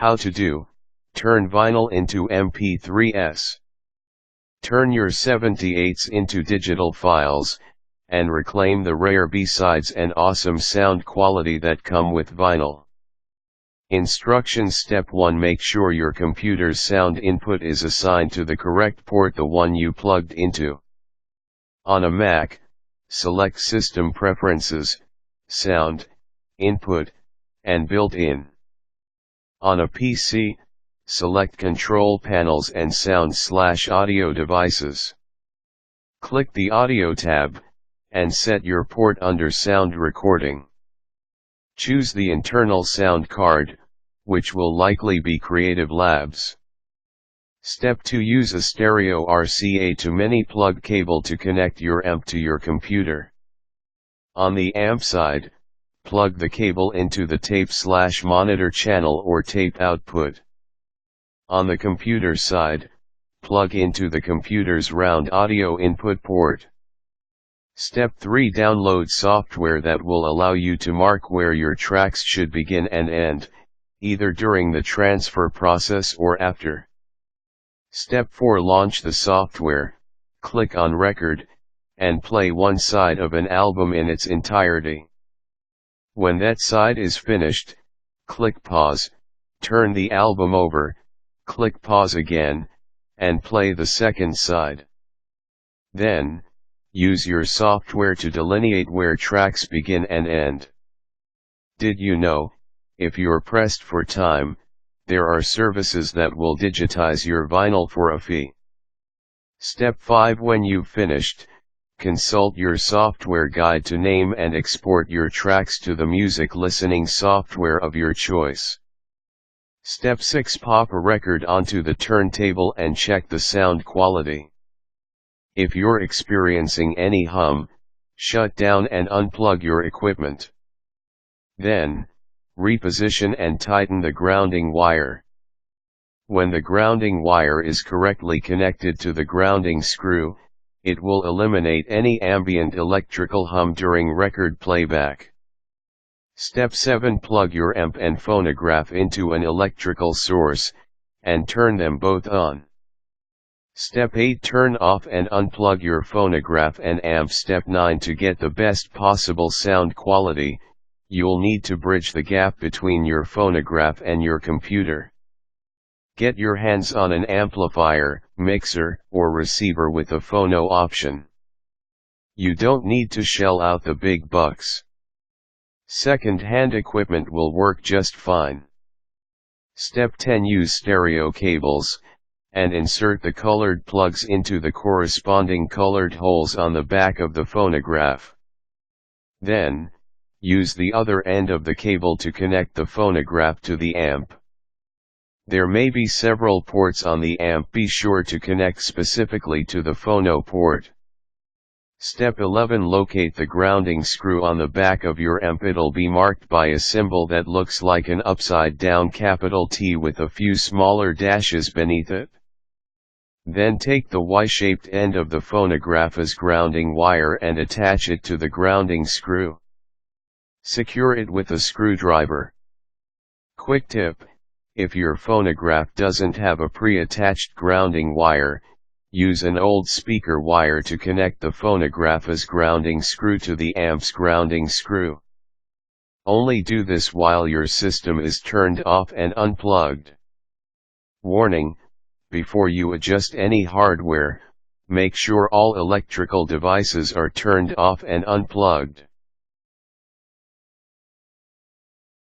How to do: turn vinyl into MP3s. Turn your 78s into digital files, and reclaim the rare B-sides and awesome sound quality that come with vinyl. Instructions: Step 1. Make sure your computer's sound input is assigned to the correct port, the one you plugged into. On a Mac, select System Preferences, Sound, Input, and Built-in. On a PC, select Control Panels and Sound/Audio Devices. Click the Audio tab, and set your port under Sound Recording. Choose the internal sound card, which will likely be Creative Labs. Step 2. Use a stereo RCA to mini plug cable to connect your amp to your computer. On the amp side, plug the cable into the tape/monitor channel or tape output. On the computer side, plug into the computer's round audio input port. Step 3. Download software that will allow you to mark where your tracks should begin and end, either during the transfer process or after. Step 4. Launch the software, click on Record, and play one side of an album in its entirety. When that side is finished, click Pause, turn the album over, click Pause again, and play the second side. Then, use your software to delineate where tracks begin and end. Did you know, if you're pressed for time, there are services that will digitize your vinyl for a fee? Step 5. When you've finished, consult your software guide to name and export your tracks to the music listening software of your choice. Step 6. Pop a record onto the turntable and check the sound quality. If you're experiencing any hum, shut down and unplug your equipment. Then, reposition and tighten the grounding wire. When the grounding wire is correctly connected to the grounding screw, it will eliminate any ambient electrical hum during record playback. Step 7. Plug your amp and phonograph into an electrical source, and turn them both on. Step 8. Turn off and unplug your phonograph and amp. Step 9. To get the best possible sound quality, you'll need to bridge the gap between your phonograph and your computer. Get your hands on an amplifier, mixer, or receiver with a phono option. You don't need to shell out the big bucks. Second-hand equipment will work just fine. Step 10. Use stereo cables, and insert the colored plugs into the corresponding colored holes on the back of the phonograph. Then, use the other end of the cable to connect the phonograph to the amp. There may be several ports on the amp. Be sure to connect specifically to the phono port. Step 11. Locate the grounding screw on the back of your amp. It'll be marked by a symbol that looks like an upside-down capital T with a few smaller dashes beneath it. Then take the Y-shaped end of the phonograph's grounding wire and attach it to the grounding screw. Secure it with a screwdriver. Quick tip: if your phonograph doesn't have a pre-attached grounding wire, use an old speaker wire to connect the phonograph's grounding screw to the amp's grounding screw. Only do this while your system is turned off and unplugged. Warning: before you adjust any hardware, make sure all electrical devices are turned off and unplugged.